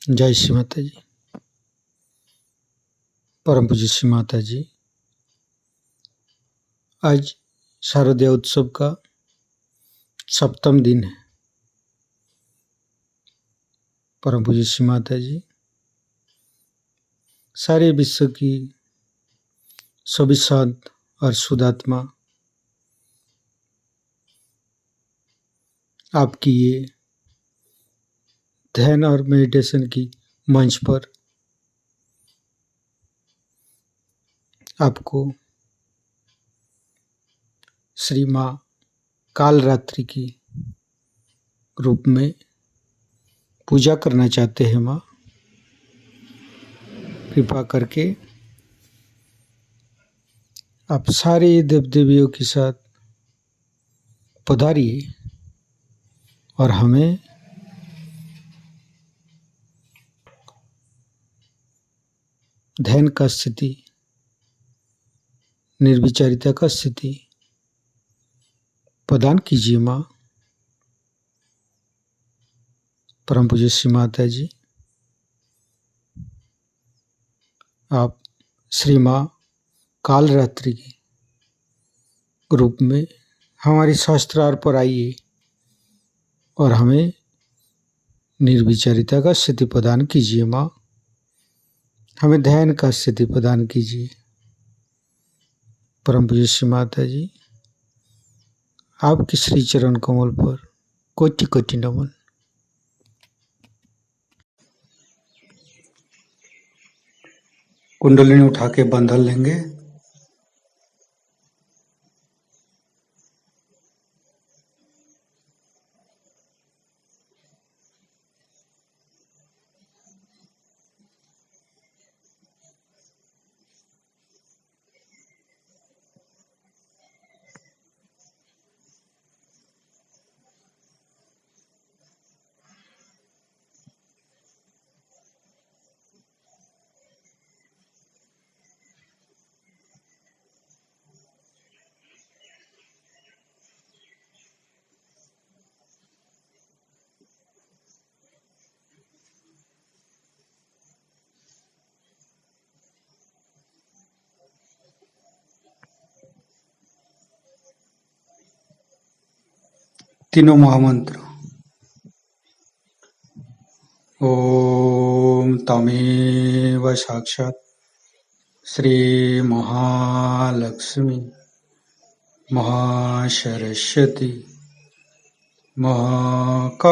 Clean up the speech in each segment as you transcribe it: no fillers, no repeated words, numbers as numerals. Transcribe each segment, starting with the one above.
जय श्री माता जी। परम पूज्य श्री माता जी, आज शारदीय उत्सव का 7वां दिन है। परम पूज्य श्री माता जी सारे विश्व की सभी संत और शुद्धात्मा आपकी ये ध्यान और मेडिटेशन की मंच पर आपको श्री माँ कालरात्रि की रूप में पूजा करना चाहते हैं। माँ कृपा करके आप सारे देव देवियों के साथ पधारिए और हमें ध्यान का स्थिति, निर्विचारिता का स्थिति प्रदान कीजिए। माँ परम पूज्य श्री माता जी, आप श्री माँ कालरात्रि के रूप में हमारी शास्त्रार्थ पर आइए और हमें निर्विचारिता का स्थिति प्रदान कीजिए। माँ हमें ध्यान का स्थिति प्रदान कीजिए। परम पूज्य श्री माता जी, आपके श्री चरण कमल पर कोटि कोटि नमन। कुंडलिनी उठा के बंधन लेंगे। तीनों महामंत्र। ओम तमेव साक्षात् श्री महालक्ष्मी महासरस्वती महाकाली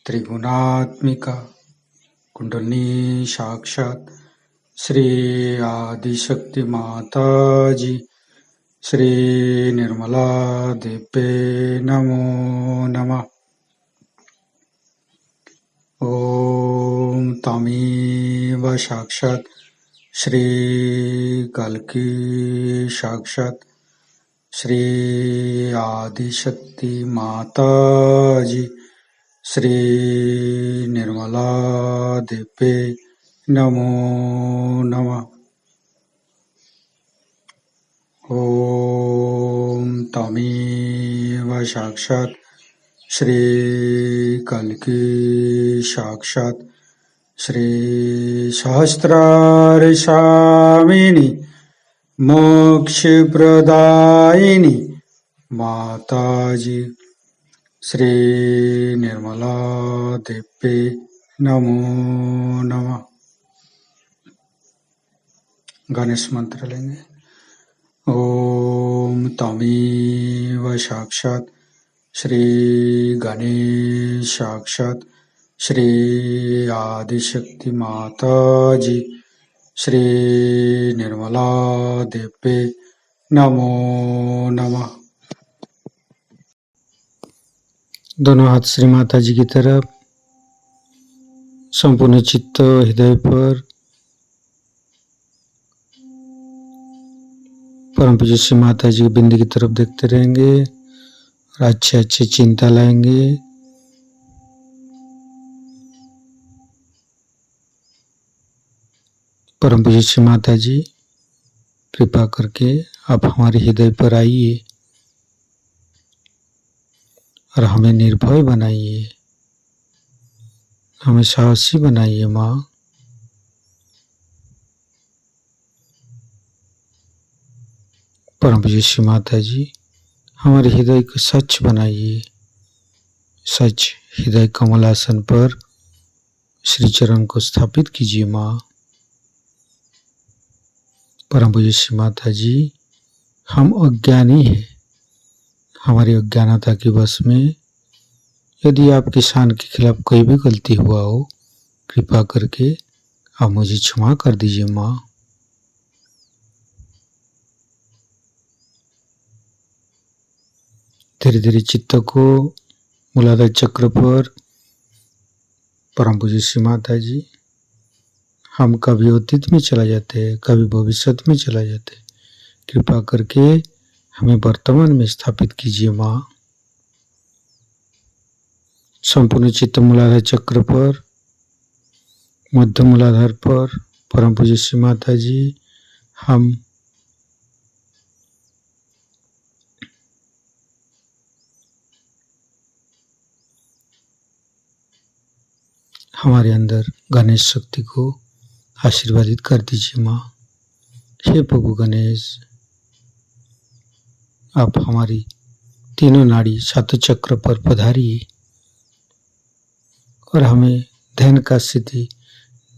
त्रिगुणात्मिका कुंडलिनी साक्षात् श्री आदिशक्ति माता जी श्री निर्मला देव्ये नमो नमः। ओम तमेव साक्षात् श्री कल्की साक्षात् श्री आदिशक्ति माता जी श्री निर्मला देव्ये नमो नमः। ओम तमेव साक्षात् श्री कल्की साक्षात् श्री सहस्रारसामिनी मोक्षप्रदायिनी माताजी श्री निर्मला देव्ये नमो नमः। गणेश मंत्र लेंगे। ओम तमेव साक्षात् श्री गणेश साक्षात् श्री आदिशक्ति माता जी श्री निर्मला देव्ये नमो नमः। दोनों हाथ श्री माता जी की तरफ, संपूर्ण चित्त हृदय पर परम पूज्य श्री माता जी की बिंदी की तरफ देखते रहेंगे और अच्छे अच्छे चिंता लाएंगे। परम पूज्य श्री माता जी कृपा करके आप हमारे हृदय पर आइए और हमें निर्भय बनाइए। हमें साहसी बनाइए माँ। परम पूज्य श्री माता जी, हमारे हृदय को सच बनाइए। सच हृदय कमलासन पर श्री चरण को स्थापित कीजिए माँ। परम पूज्य श्री माता जी, हम अज्ञानी हैं। हमारी अज्ञानता के वश में यदि आपके शान के खिलाफ कोई भी गलती हुआ हो, कृपा करके आप मुझे क्षमा कर दीजिए माँ। धीरे धीरे चित्त को मूलाधार चक्र पर परम पूज्य श्री माता जी, हम कभी अतीत में चला जाते हैं, कभी भविष्य में चला जाते हैं। कृपा करके हमें वर्तमान में स्थापित कीजिए माँ। संपूर्ण चित्त मूलाधार चक्र पर, मध्य मूलाधार पर परम पूज्य श्री माता जी, हम हमारे अंदर गणेश शक्ति को आशीर्वादित कर दीजिए माँ। हे प्रभु गणेश, आप हमारी तीनों नाड़ी सातों चक्र पर पधारिए और हमें ध्यान का स्थिति,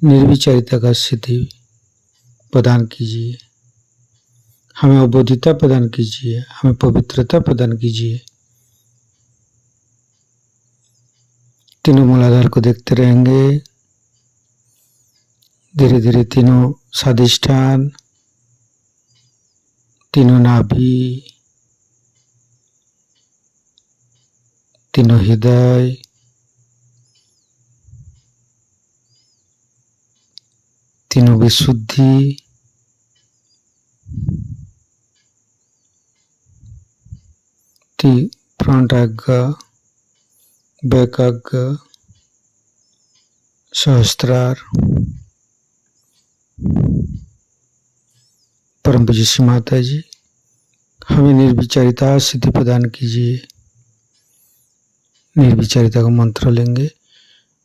निर्विचारिता का स्थिति प्रदान कीजिए। हमें अबोधिता प्रदान कीजिए, हमें पवित्रता प्रदान कीजिए। तीनों मूलाधार को देखते रहेंगे। धीरे धीरे तीनों स्वादिष्ठान, तीनों नाभि, तीनों हृदय, तीनों विशुद्धि, फ्रंट आज्ञा, बैक आज्ञा, सहस्त्रार, परम पूज्य श्री माता जी, हमें निर्विचारिता सिद्धि प्रदान कीजिए। निर्विचारिता का मंत्र लेंगे।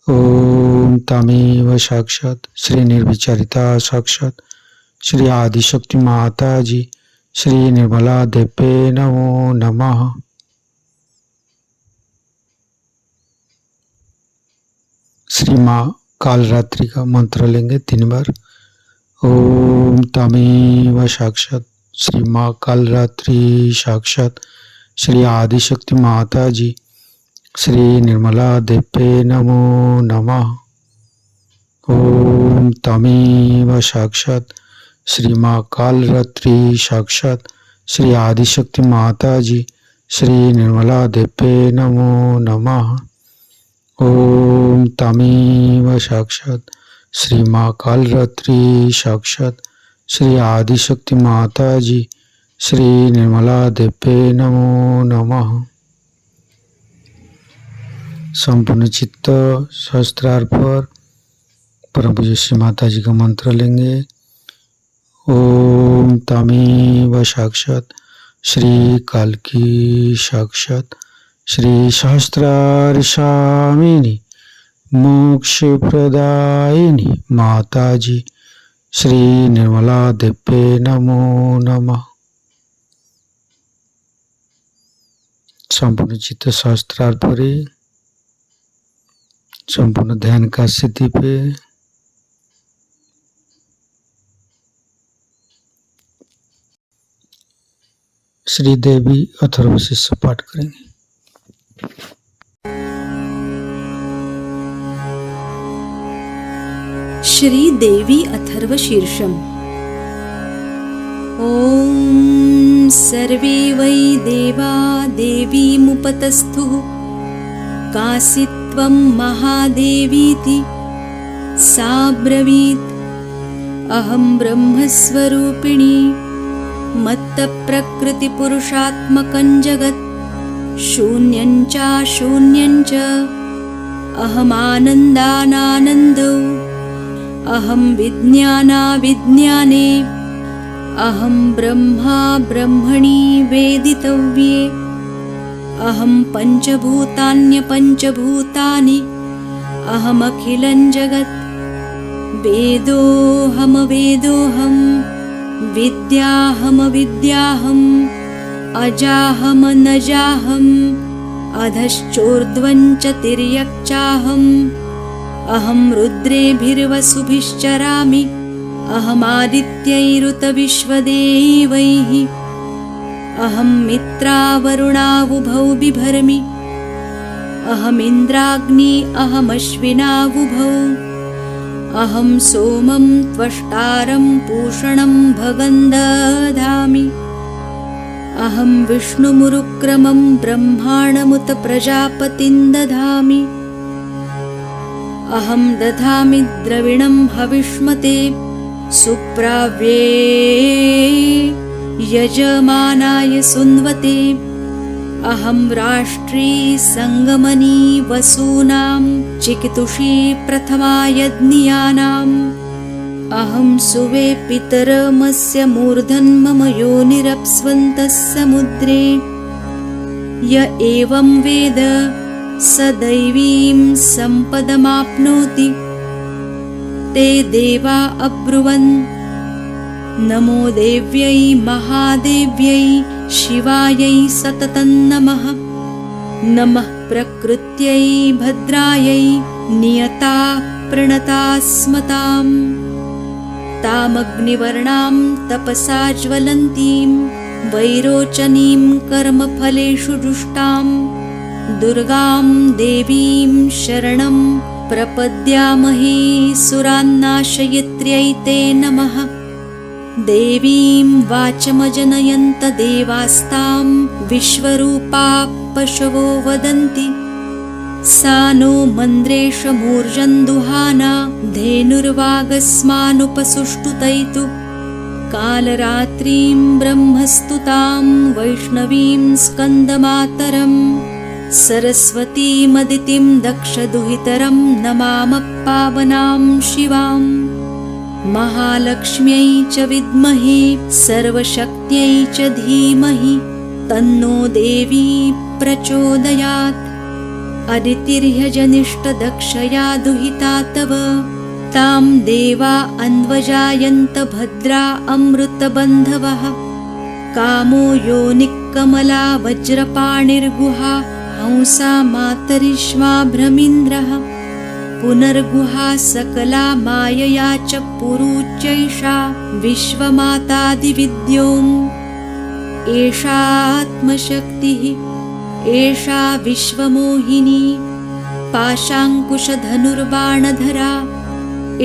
ओम तमेव साक्षात श्री निर्विचारिता साक्षात श्री आदिशक्ति माता जी श्री निर्मला देवे नमो नमः। श्री माँ कालरात्रि का मंत्र लेंगे 3 बार। ओम तमेव साक्षात श्री माँ कालरात्रि साक्षात श्री आदिशक्ति माता जी श्री निर्मला देवे नमो नमः। ओम तमेव साक्षात श्री माँ कालरात्रि साक्षात श्री आदिशक्ति माता जी श्री निर्मला देवे नमो नमः। ओम तमेव साक्षात श्री माँ कालरात्रि साक्षात श्री आदिशक्ति माता जी श्री निर्मला देवे नमो नमः। संपूर्ण चित्त सहस्त्रार पर परम पूज्य श्री माता जी का मंत्र लेंगे। ओम तमेव साक्षात श्री कालकी साक्षात श्री सहस्त्रार स्वामिनी मोक्ष प्रदायिनी माता जी श्री निर्मला देवे नमो नमः। संपूर्ण चित्त सहस्त्रार पर संपूर्ण ध्यान का स्थिति पे श्री देवी अथर्वशीर्ष पाठ करेंगे। श्री देवी अथर्वशीर्षम्। ओम सर्वे वै देवा देवीमुपतस्थुः कासित्वं महादेवीति सा ब्रवीत् अहं ब्रह्मस्वरूपिणी मत्तप्रकृतिपुरुषात्मकं जगत् शून्यं च अहमानन्दानानन्दो अहं विज्ञानाविज्ञाने अहं ब्रह्मा ब्रह्मणि वेदितव्ये अहं पञ्चभूतान्यपञ्चभूतानि अहं अहमखिलं जगत् वेदोऽहमवेदोऽहं विद्याहमविद्याहम् अजाहमनजाहम् अधश्चोर्ध्वं च तिर्यक्चाहम् अहं रुद्रेभिर्वसुभिश्चरामि अहमादित्यैरुतविश्वदेवैः अहं मित्रावरुणावुभौ बिभर्मि अहमिन्द्राग्नि अहमश्विनावुभौ अहं सोमं त्वष्टारं पूषणं भगं दधामि अहं विष्णुमुरुक्रमं ब्रह्माणमुत प्रजापतिं दधामि अहं दधामि द्रविणं हविष्मते सुप्राव्ये यजमानाय सुन्वते अहं राष्ट्री संगमनी वसूनां चिकितुषी प्रथमा यज्ञियानाम् अहं सुवे पितरमस्य मूर्धन्मम योनिरप्स्वन्तः समुद्रे य एवं वेद स दैवीं सम्पदमाप्नोति ते देवा अब्रुवन् नमो देव्यै महादेव्यै शिवायै सततं नमः नमः प्रकृत्यै भद्रायै नियता प्रणता स्मताम् तामग्निवर्णां तपसा ज्वलन्तीं वैरोचनीं कर्मफलेषु जुष्टां दुर्गां देवीं शरणं प्रपद्यामहे सुरान्नाशयित्र्यै ते नमः देवीं वाचमजनयन्त देवास्तां विश्वरूपा पशवो वदन्ति सा नो मन्द्रेशमूर्जन्दुहाना धेनुर्वागस्मानुपसुष्टुतैतु कालरात्रिं ब्रह्मस्तुतां वैष्णवीं स्कन्दमातरम् सरस्वतीमदितिं दक्षदुहितरं नमामः पावनां शिवाम् महालक्ष्म्यै च विद्महे सर्वशक्त्यै च धीमहि तन्नो देवी प्रचोदयात् अदितिर्ह्यजनिष्टदक्षया दुहिता तव तां देवा अन्वजायन्त भद्रा अमृतबन्धवः कामो योनिकमला वज्रपाणिर्गुहा हंसा मातरिश्वा भ्रमीन्द्रः पुनर्गुहा सकला मायया च पुरुचैषा विश्वमातादिविद्योम् एषात्मशक्तिः एषा विश्वमोहिनी पाशाङ्कुशधनुर्बाणधरा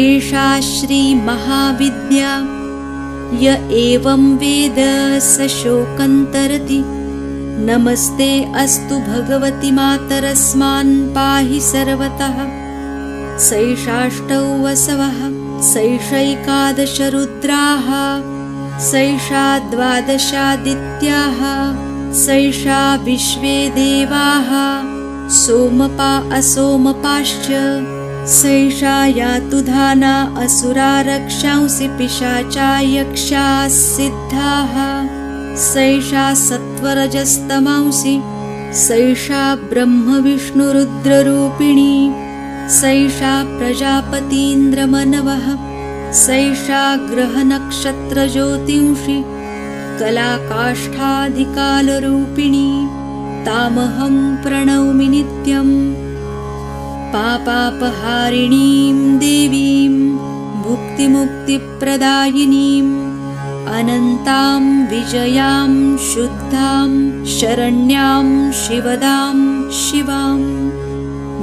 एषा श्रीमहाविद्या य एवं वेद स शोकं तरति नमस्ते अस्तु भगवति मातरस्मान् पाहि सर्वतः सैषाष्टौ वसवः सैषैकादश रुद्राः सैषा द्वादशादित्याः सैषा विश्वे देवाः सोमपा असोमपाश्च सैषा यातुधाना असुरा रक्षांसि पिशाचा यक्षाः सिद्धाः सैषा सत्वरजस्तमांसि सैषा ब्रह्मविष्णुरुद्ररूपिणी सैषा प्रजापतीन्द्रमनवः सैषा ग्रहनक्षत्रज्योतिंषि कलाकाष्ठाधिकालरूपिणी तामहं प्रणौमि नित्यम् पापापहारिणीं देवीं भुक्तिमुक्तिप्रदायिनीम् अनन्तां विजयां शुद्धां शरण्यां शिवदां शिवाम्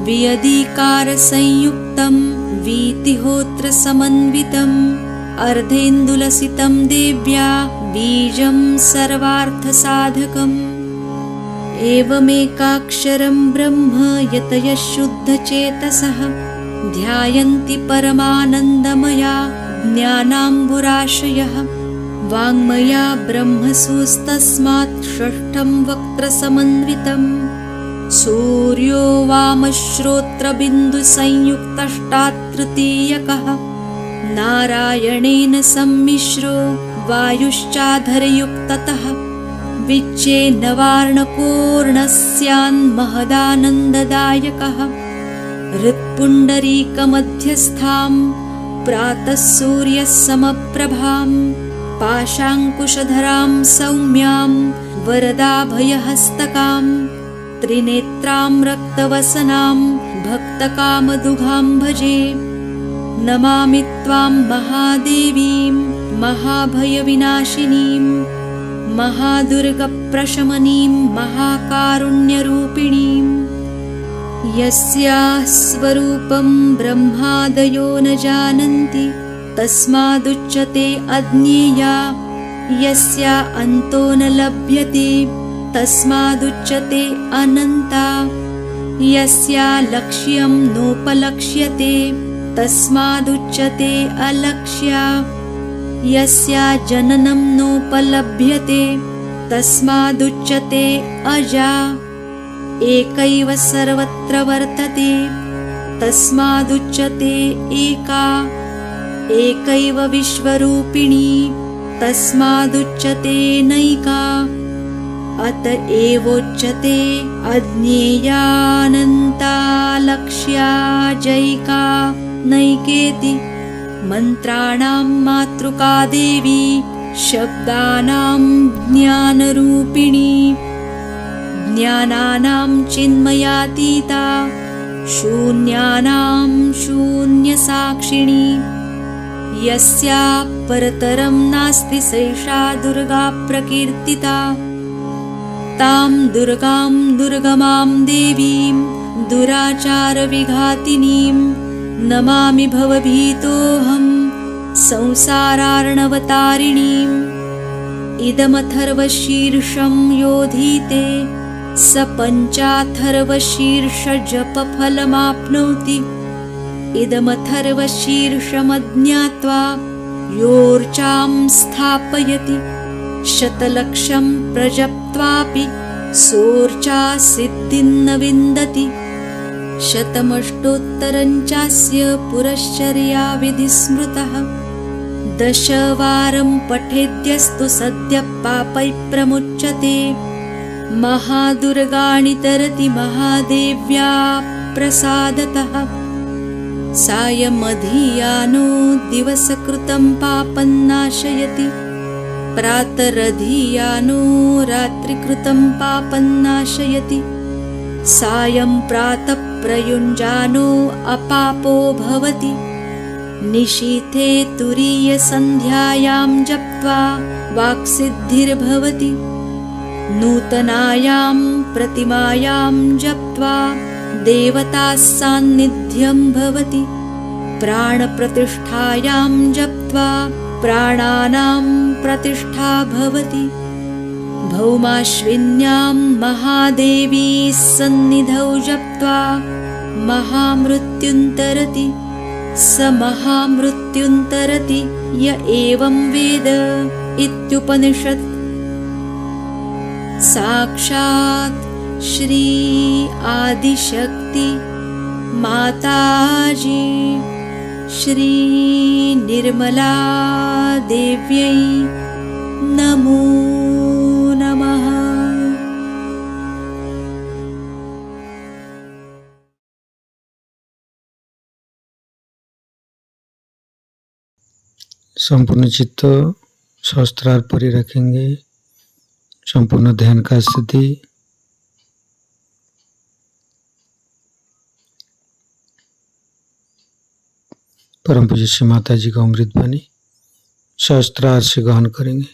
वियदीकारसंयुक्तं वीतिहोत्रसमन्वितम् अर्धेन्दुलसितं देव्या बीजं सर्वार्थसाधकम् एवमेकाक्षरं ब्रह्म यतयः शुद्धचेतसः ध्यायन्ति परमानन्दमया ज्ञानाम्बुराशयः वाङ्मया ब्रह्मसूस्तस्मात् षष्ठं वक्त्रसमन्वितम् सूर्यो वामश्रोत्रबिन्दुसंयुक्तष्टात् तृतीयकः नारायणेन सम्मिश्रो वायुश्चाधरयुक्ततः विच्चेन्नवार्णकोर्णस्यान्महदानन्ददायकः हृत्पुण्डरीकमध्यस्थां प्रातः सूर्यः समप्रभां पाशाङ्कुशधरां सौम्यां वरदाभयहस्तकां त्रिनेत्रां रक्तवसनां भक्तकामदुघां भजे। नमामि त्वां महादेवीं महाभयविनाशिनीं महादुर्गप्रशमनीं महाकारुण्यरूपिणीं। यस्याः स्वरूपं ब्रह्मादयो न जानन्ति तस्मादुच्यते अज्ञेया। यस्या अन्तो न लभ्यते तस्मादुच्यते अनन्ता। यस्या लक्ष्यं नोपलक्ष्यते तस्मादुच्यते अलक्ष्या। यस्या जननं नोपलभ्यते तस्मादुच्यते अजा। एकैव सर्वत्र वर्तते तस्मादुच्यते एका। एकैव विश्वरूपिणी तस्मादुच्यते नैका। अत एवोच्यते अज्ञेयानन्ता लक्ष्या जैका नैकेति। मन्त्राणां मातृका देवी शब्दानां ज्ञानरूपिणी। ज्ञानानां चिन्मयातीता शून्यानां शून्यसाक्षिणी। यस्या परतरं नास्ति सैषा दुर्गा प्रकीर्तिता। तां दुर्गां दुर्गमां देवीं दुराचारविघातिनीं नमामि भवभीतोऽहं संसारार्णवतारिणीम्। इदमथर्वशीर्षं योधीते स पञ्चाथर्वशीर्षजपफलमाप्नोति। इदमथर्वशीर्षमज्ञात्वा योर्चां स्थापयति शतलक्षं प्रजप्त्वापि सोर्चा सिद्धिं न विन्दति। शतमष्टोत्तरं चास्य पुरश्चर्या विधिस्मृतः। दशवारं पठेद्यस्तु सद्यः पापैः प्रमुच्यते। महादुर्गाणि तरति महादेव्या प्रसादतः। सायमधियानो दिवसकृतं पापं नाशयति। प्रातरधियानो रात्रिकृतं पापं नाशयति। सायं प्रातः प्रयुञ्जानो अपापो भवति। निशीथे तुरीयसन्ध्यायां जप्त्वा वाक्सिद्धिर्भवति। नूतनायां प्रतिमायां जप्त्वा देवताः सान्निध्यं भवति। प्राणप्रतिष्ठायां जप्त्वा प्राणानां प्रतिष्ठा भवति। भौमाश्विन्यां महादेवी सन्निधौ जप्त्वा महामृत्युन्तरति। स महामृत्युन्तरति य एवं वेद इत्युपनिषत्। साक्षात् श्री आदिशक्ति माताजी श्री निर्मला देव्यै नमो नमः। संपूर्ण चित्त सहस्त्रार परि रखेंगे। संपूर्ण ध्यान का स्थिति। परम पूज्य श्री माता जी का अमृत वाणी सहस्त्रार से ग्रहण करेंगे।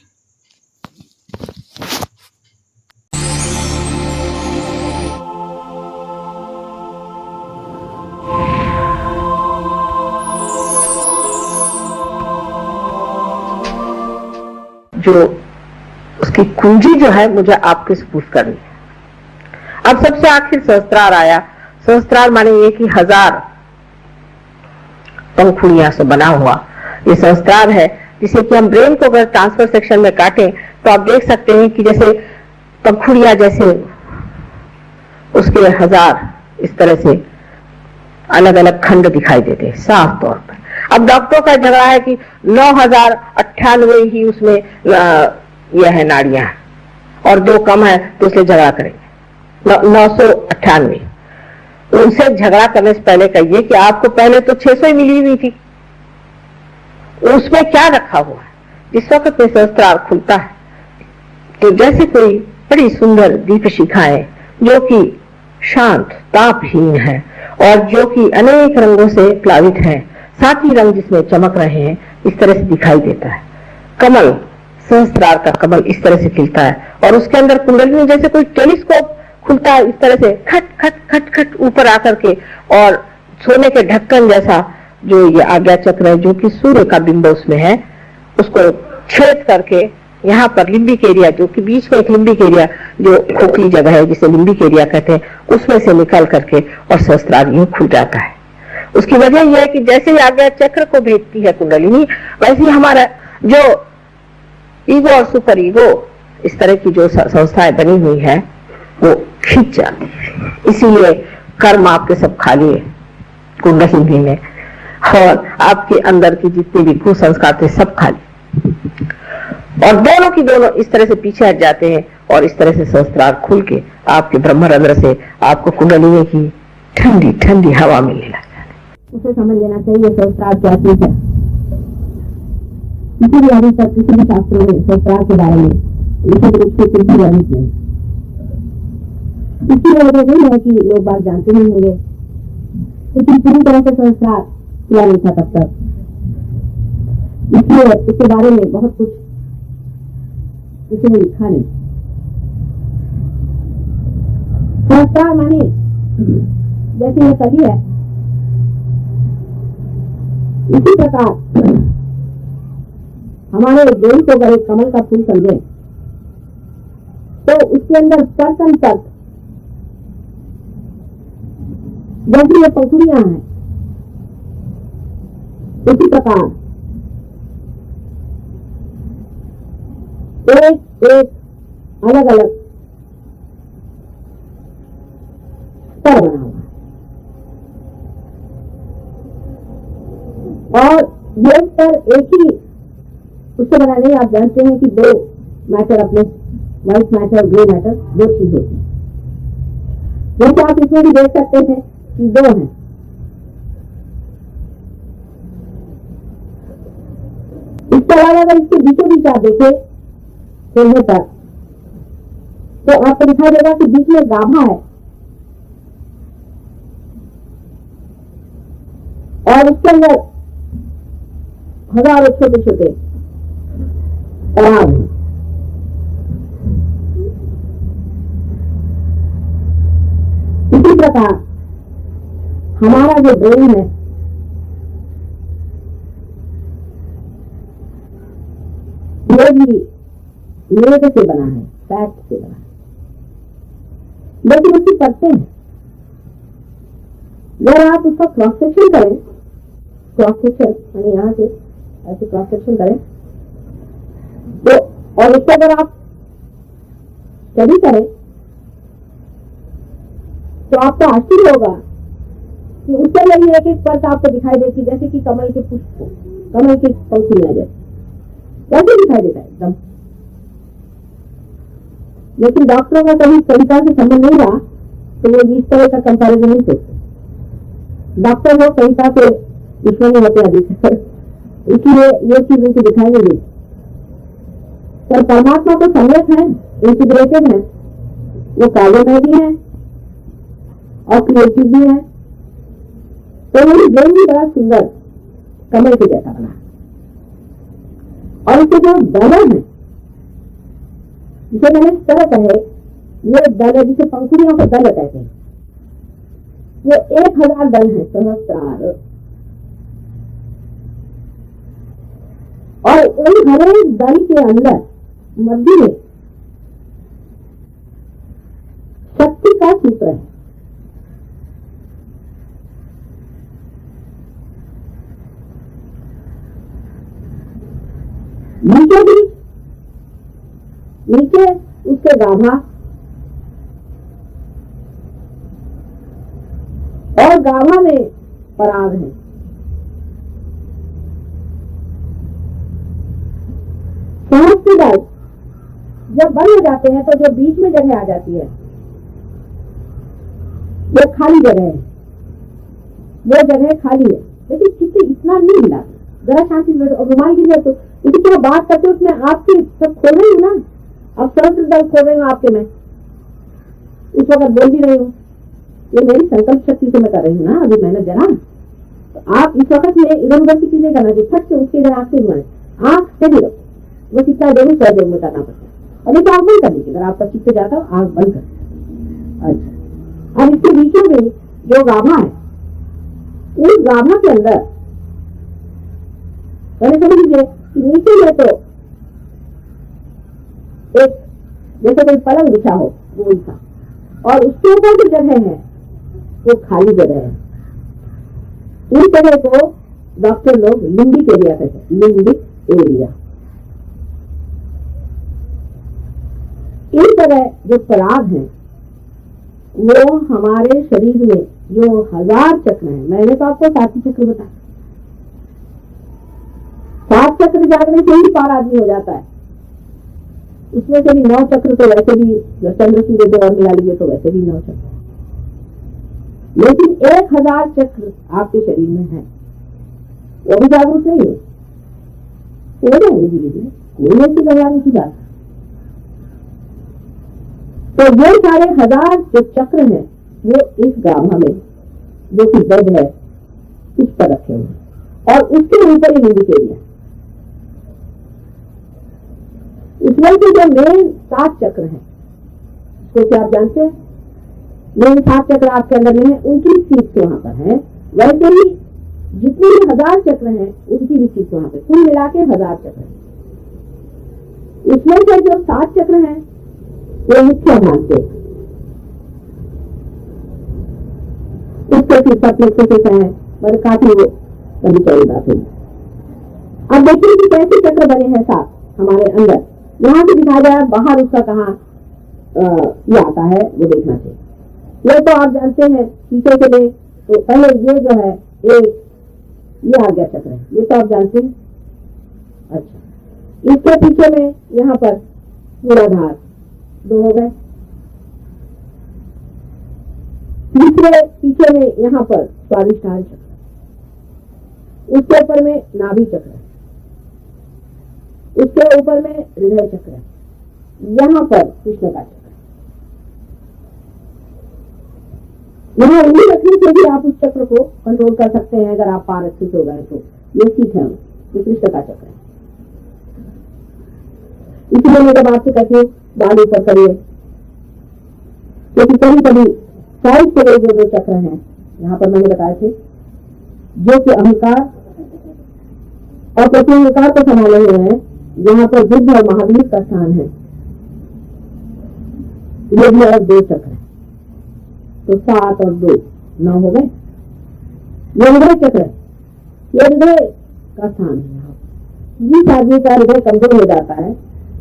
जो उसकी कुंजी जो है मुझे आपके स्पूर्श करनी है। अब सबसे आखिर सहस्त्रार आया। सहस्त्रार माने ये कि 1000 पंखुड़ियां से बना हुआ ये सहस्त्रार है, जिसे कि हम ब्रेन को अगर ट्रांसफर सेक्शन में काटें तो आप देख सकते हैं कि जैसे पंखुड़ियां जैसे उसके 1000 इस तरह से अलग अलग खंड दिखाई देते हैं साफ तौर पर। अब डॉक्टरों का झगड़ा है कि 9098 ही उसमें यह है नाड़ियां और 2 कम है तो इसलिए झगड़ा करेंगे। 998 तो उनसे झगड़ा करने से पहले कहिए कि आपको पहले तो 600 ही मिली हुई थी, उसमें क्या रखा हुआ है। जिस वक्त में सहस्त्रार खुलता है तो जैसे कोई बड़ी सुंदर दीप शिखाएं जो कि शांत तापहीन है और जो कि अनेक रंगों से प्लावित है, साथ ही रंग जिसमें चमक रहे हैं, इस तरह से दिखाई देता है। कमल, सहस्त्रार का कमल इस तरह से खिलता है और उसके अंदर कुंडलिनी जैसे कोई टेलीस्कोप खुलता है, इस तरह से खट खट खट खट ऊपर आकर के, और सोने के ढक्कन जैसा जो ये आज्ञा चक्र है जो कि सूर्य का बिंब उसमें है, उसको छेद करके यहाँ पर लिम्बिक एरिया, जो कि बीच में एक लिम्बिक एरिया जो खोखली जगह है जिसे लिम्बिक एरिया कहते हैं, उसमें से निकल करके और सहस्त्रार यूं खुल जाता है। उसकी वजह यह है कि जैसे ही आज्ञा चक्र को भेजती है कुंडलिनी, वैसे ही हमारा जो ईगो और सुपर ईगो इस तरह की जो संस्थाएं बनी हुई है वो खींच जाती है। इसीलिए कर्म आपके सब खाली है कुंडलिनी में, और आपके अंदर की जितने भी कुसंस्कार थे सब खाली, और दोनों की दोनों इस तरह से पीछे हट जाते हैं और इस तरह से सहस्त्रार खुल के आपके ब्रह्मरंध्र से आपको कुंडलिनी की ठंडी ठंडी हवा मिलने लगती है। उसे समझ लेना चाहिए सहस्त्रार क्या चीज है। किसी भी अभी तक किसी भी शास्त्रों में सहस्त्रार के बारे में विशेष रूप से कुछ भी वर्णित नहीं। इसकी वजह नहीं है कि लोग बात जानते नहीं होंगे, लेकिन पूरी तरह से सहस्त्रार किया नहीं था तब तक, इसलिए इसके बारे में बहुत कुछ किसी ने लिखा नहीं। सहस्त्रार माने जैसे यह कवि है, इसी प्रकार हमारे दिल को अगर एक कमल का फूल समझे तो उसके अंदर पर्सन तक जैसे ये पंखुड़ियां हैं, इसी प्रकार एक एक अलग अलग स्तर बना हुआ है, और ये स्तर एक ही उससे बना नहीं। आप जानते हैं कि दो मैटर अपने, व्हाइट मैटर और ग्रे मैटर, दो चीज होती है। जैसे आप इसमें भी देख सकते हैं कि दो हैं, इसके अलावा अगर इसके बीचों बीच आप देखें सोने पर तो आपको दिखाई देगा कि बीच में गाभा है और उसके अंदर हजारों छोटे छोटे पड़ाव हैं। इसी प्रकार हमारा जो ब्रेन है ये भी मेद से बना है, फैट से बना है, लेकिन उसकी परतें हैं। अगर आप उसका क्रॉस सेक्शन करें, क्रॉस सेक्शन यानी यहाँ से ऐसे क्रॉस सेक्शन करें तो, और उसको अगर आप स्टडी करें तो आपको आश्चर्य होगा कि उसके लिए एक एक परत आपको दिखाई देती, जैसे कि कमल के पुष्प, कमल की पंखुड़ियां जैसे दिखाई देता है एकदम। लेकिन डॉक्टरों का कभी कविता से संबंध नहीं रहा तो वो इस तरह का कंपैरिजन नहीं सोचते। डॉक्टर वो कविता के विश्व में होते अधिक, इसलिए ये चीज उनको दिखाई नहीं देती। पर परमात्मा तो सम्यक है, इंटीग्रेटेड है, वो कार्य में भी है और क्रिएटिव भी है। तो मेरी ब्रेन भी बड़ा सुंदर कमल के जैसा बना, और इसके जो दलन है जिसे मैंने इस तरह कहे, ये दल है जिसे पंखुड़ियों को दल कहते हैं, वो 1000 दल है सहस्त्रार, और उन हर एक दल के अंदर मध्य में शक्ति का सूत्र है। नीचे भी, नीचे उसके गाभा और गाभा में पराग है। सहस्त्र दल जब बंद हो जाते हैं तो जो बीच में जगह आ जाती है वो खाली जगह है, वो जगह खाली है, लेकिन चित्त इतना नहीं हिला, जरा शांति से बैठो। और रुमाल गिर जाए तो क्योंकि जो बात करते हो उसमें आपके सब खोल रही हूँ ना, अब सहस्त्र दल खोल रही हूँ आपके, मैं उस वक्त बोल भी रही हूँ, ये मेरी संकल्प शक्ति से मैं कर रही हूँ ना अभी मैंने जरा। तो आप इस वक्त में इधर उधर की चीजें करना चाहिए, फट से उसके इधर आंख से घुमाए, आंख से भी रखो, वो कितना जरूर सहयोग में करना पड़ता है। और देखो आंख बंद कर दीजिए, अगर आपका चित्त जाता हो आंख बंद कर। अच्छा, अब इसके बीचों में जो गाभा है, उस गाभा के अंदर मैंने समझ लीजिए नीचे में तो एक जैसे कोई पलंग बिछा हो वो सा, और उसके ऊपर जो जगह है वो खाली जगह है। इस जगह को डॉक्टर लोग लिम्बिक एरिया कहते हैं, लिम्बिक एरिया। इस जगह जो पराग है वो हमारे शरीर में जो 1000 चक्र है, मैंने तो आपको 7 चक्र बताया, 7 चक्र जागने से ही पार आदमी हो जाता है। उसमें से भी 9 चक्र तो वैसे भी चंद्र सूर्य तो और मिला लीजिए तो वैसे भी 9 चक्र, लेकिन 1000 चक्र आपके शरीर में है, वो भी जागरूक नहीं है, हो जाएंगे धीरे धीरे, कोई ऐसी जागरूक जाता। तो ये सारे 1000 जो चक्र हैं वो इस गाभा में जो कि बेड है उस पर रखे हुए हैं, और उसके ऊपर ही लिम्बिक एरिया। इसमें से जो मेन 7 चक्र हैं, तो क्या आप जानते हैं मेन 7 चक्र आपके अंदर में है, उनकी सीट वहां पर है। वैसे ही जितने भी 1000 चक्र हैं उनकी भी सीट वहां पर, कुल मिला के 1000 चक्र हैं। इसमें से जो 7 चक्र हैं वो मुख्य भाग से, उसके फिर है, पर काफी वो कभी कई बात हुई। अब देखिए कि कैसे चक्र बने हैं 7 हमारे अंदर, यहाँ से दिखाया जाए, बाहर उसका कहाँ ये आता है वो देखना चाहिए। ये तो आप जानते हैं पीछे से ले, तो पहले ये जो है एक ये आ गया चक्र है, ये तो आप जानते हैं। अच्छा, इसके पीछे में यहाँ पर मूलाधार 2 हो गए, तीसरे पीछे में यहाँ पर स्वादिष्ठान चक्र, उसके ऊपर में नाभि चक्र है, उसके ऊपर में हृदय चक्र है, यहाँ पर कृष्ण का चक्र है। यहाँ उंगली रखने से भी आप उस चक्र को कंट्रोल कर सकते हैं, अगर आप पारदर्शित हो गए तो। ये सीख है, ये कृष्ण का चक्र है। इसलिए मैं जब आपसे कहती हूँ बाल ऊपर करिए, क्योंकि कभी कभी साइड के जो 2 चक्र हैं यहाँ पर मैंने बताए थे, जो कि अहंकार और प्रत्यहंकार को संभाले हुए हैं, यहाँ पर बुद्ध और महावीर का स्थान है, ये भी और 2 चक्र है, तो 7 और 2 9 हो गए। ये हृदय चक्र है, ये हृदय का स्थान है। यहाँ जिस आदमी का हृदय कमजोर हो जाता है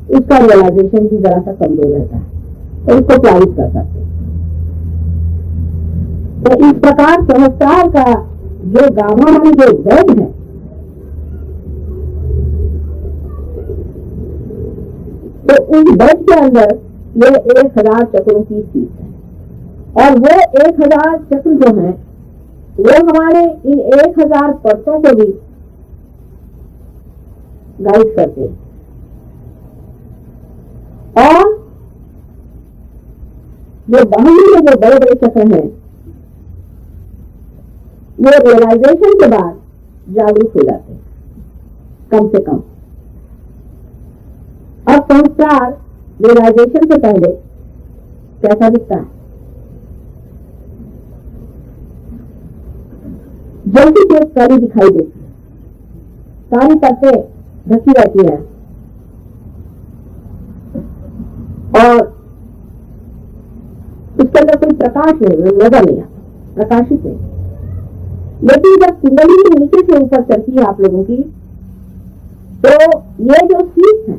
उसका रियलाइजेशन भी जरा सा कमजोर रहता है, तो उसको क्लारिफ कर सकते हैं। तो इस प्रकार सहस्त्रार का जो गाभा माने जो बेड है, तो उस बेड के अंदर ये 1000 चक्रों की सीट है, और वो 1000 चक्र जो है वो हमारे इन 1000 परतों को भी गाइड करते हैं। और जो बाहुली में जो बड़े बड़े चक्र हैं वो रियलाइजेशन के बाद जागरूक हो जाते हैं, कम से कम। अब संस्कार रियलाइजेशन से पहले कैसा दिखता है? जल्दी से सारी दिखाई देती है, सारी परतें ढकी रहती है, और इसके अंदर कोई प्रकाश नहीं, नजर नहीं आता, प्रकाशित नहीं। लेकिन जब कुंडली नीचे से ऊपर चलती है आप लोगों की, तो ये जो सीट है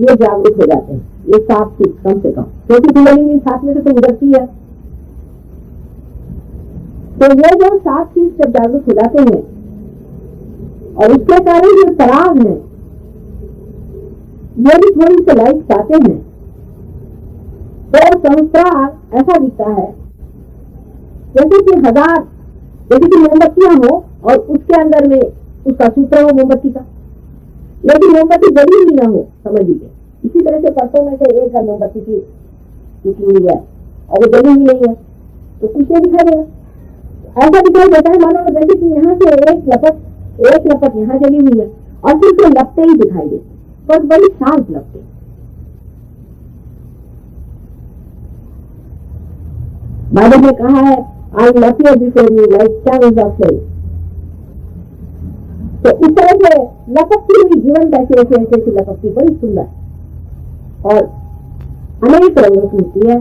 ये जागरूक हो जाते हैं, ये 7 सीट कम से कम, क्योंकि कुंडली 7 में से तो गुजरती है। तो ये जो 7 सीट जब जागरूक हो जाते हैं, और इसके कारण जो पराग है ये भी थोड़ी सी लाइट पाते हैं, तो संसार ऐसा दिखता है जैसे कि मोमबत्तियां हो और उसके अंदर में उसका सूत्र हो मोमबत्ती का, लेकिन मोमबत्ती जली हुई ना हो, समझ लीजिए। इसी तरह से परसों में से एक मोमबत्ती की निकली हुई है और वो जली हुई नहीं है तो कुछ नहीं दिखाई देगा। ऐसा दिखाई देता है मानो जैसे कि यहाँ से एक लपट यहाँ जली हुई है और सिर्फ लपटे ही दिखाई देते, बस बड़ी शांत लपटे। बाइबल में कहा है I love you before you like tongues of flame। तो इस तरह से लपकती हुई जीवन कैसे ऐसे लपकती, बड़ी सुंदर और अनेक रंगों की होती है,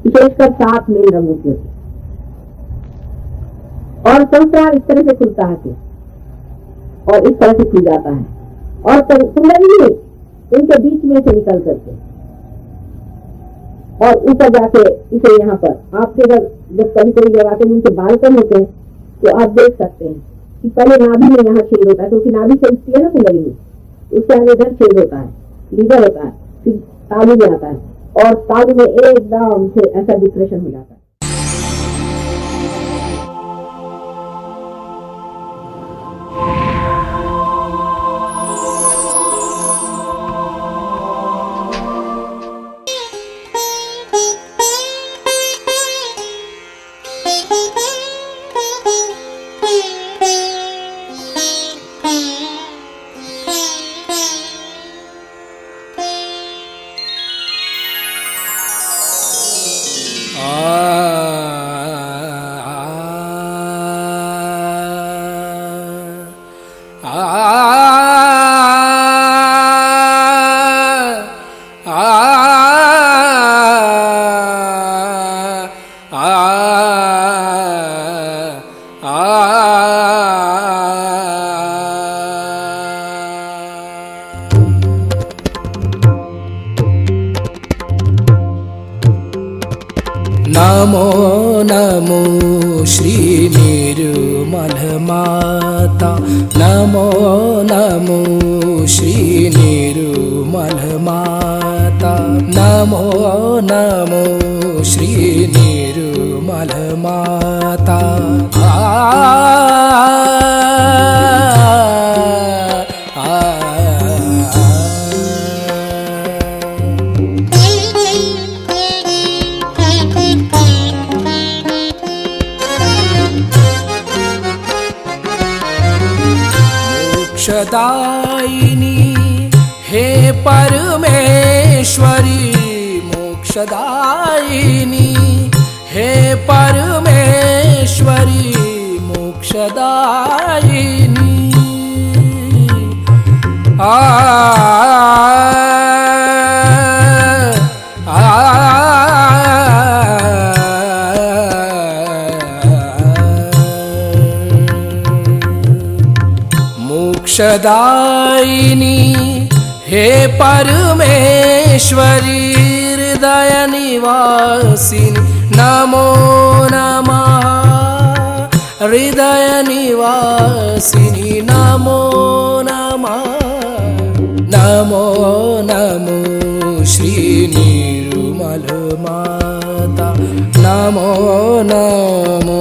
विशेषकर 7 मेन रंगों की होती है। और संसार इस तरह से खुलता है और इस तरह से खुल जाता है और कुंडली उनके बीच में से निकल करके और ऊपर जाके इसे यहाँ पर आपके जब कभी कभी लगाते हैं उनके बालकन होते हैं तो आप देख सकते हैं कि पहले नाभि में यहाँ छेद होता है क्योंकि नाभि से उठती है ना कुंडली में, उसके आगे इधर छेद होता है, लीवर होता है, फिर तालू में आता है और तालू में एकदम से ऐसा डिप्रेशन हो जाता है। नमो नमो श्री निर्मल माता, नमो नमो श्री निर्मल माता, नमो नमो श्री निर्मल माता। मोक्षदायिनी हे परमेश्वरी, मोक्षदायिनी हे परमेश्वरी, मोक्षदायिनी। मोक्षदायिनी हे परमेश्वरी, हृदय निवासिनी नमो नमः, हृदय निवासिनी नमो नमः, नमो नमो श्री निर्मल माता, नमो नमो।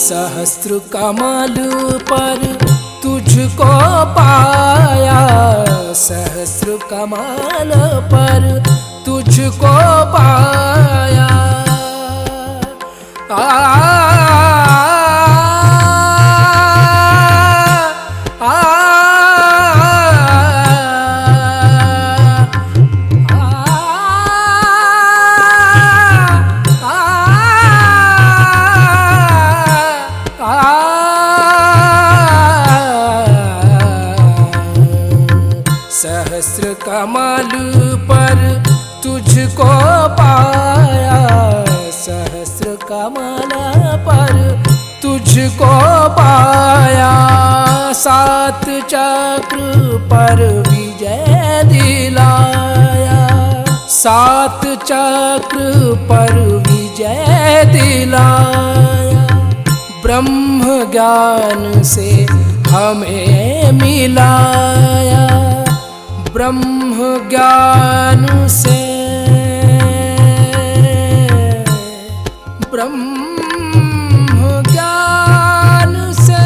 सहस्त्र कमल पर तुझको पाया, सहस्त्र कमल पर तुझको पाया। सहस्र कमल पर तुझको पाया, सहस्र कमल पर तुझको पाया। 7 चक्र पर विजय दिलाया, 7 चक्र पर विजय जय दिलाया। ब्रह्म ज्ञान से हमें मिलाया, ब्रह्म ज्ञान से, ब्रह्म ज्ञान से,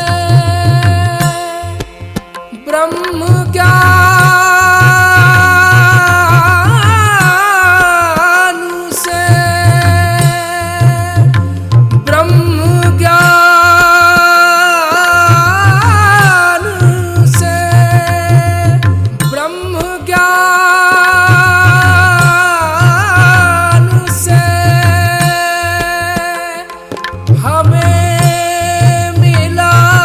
ब्रह्म ज्ञान से, ब्रह्म ज्ञान से, ब्रह्म ज्ञान से हमें मिलाया।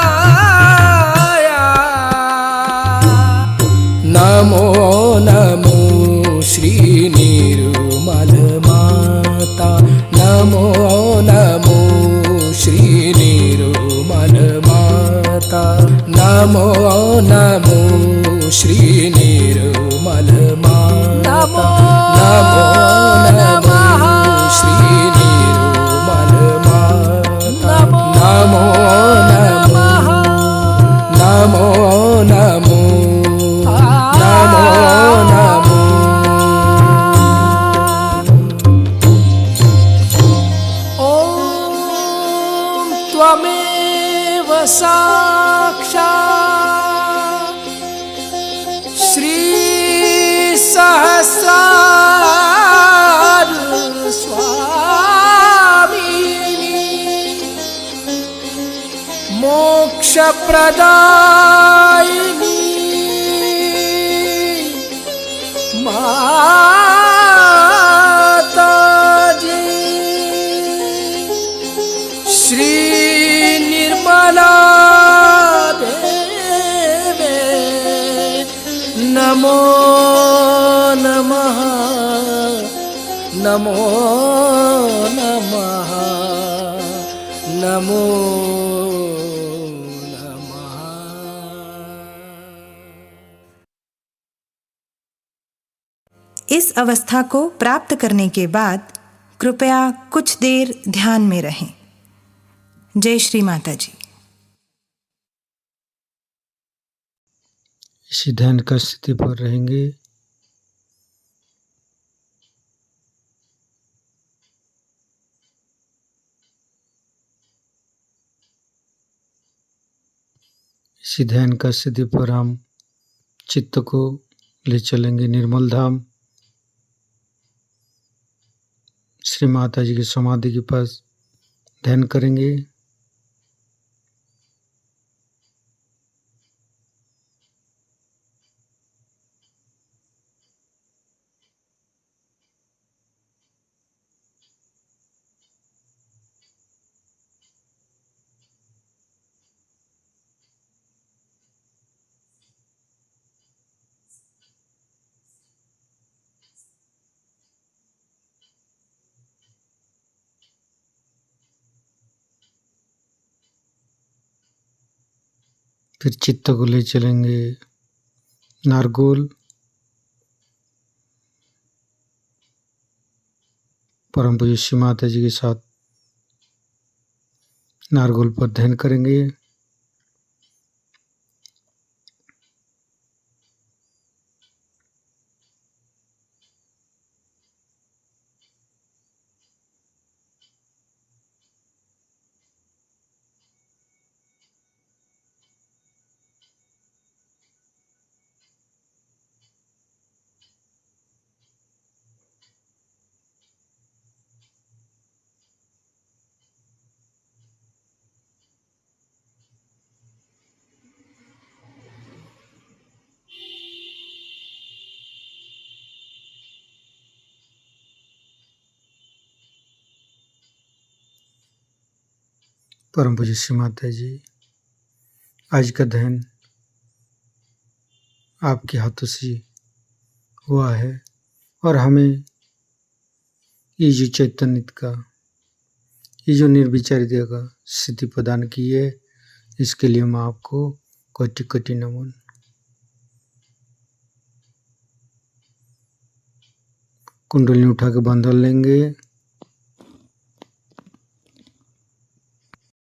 नमो नमो श्री निर्मल माता, नमो नमो श्री निर्मल माता, नमो नमो श्री निर्मल माता, नमो नमो श्री निर्मल माता, नमो नमो, नमो नमो, नमो नमो। ॐ त्वमेव साक्षात् श्री सहस्रार स्वामिनी, मोक्ष प्रदायिनी माताजी, श्री निर्मला देवे नमो नमः, नमो नमः, नमो नमः। इस अवस्था को प्राप्त करने के बाद कृपया कुछ देर ध्यान में रहें। जय श्री माता जी। इसी ध्यान का स्थिति पर रहेंगे। इसी ध्यान का स्थिति पर हम चित्त को ले चलेंगे निर्मल धाम, श्री माता जी की समाधि के पास ध्यान करेंगे। फिर चित्त को ले चलेंगे नारगोल, परम पूज्य श्री माता जी के साथ नारगोल पर ध्यान करेंगे। परम पूज्य श्री माता जी, आज का ध्यान आपके हाथों से हुआ है और हमें ये जो चैतन्य का, ये जो निर्विचारिता का स्थिति प्रदान की है, इसके लिए मैं आपको कोटि कोटि नमन। कुंडली उठा के बांध लेंगे।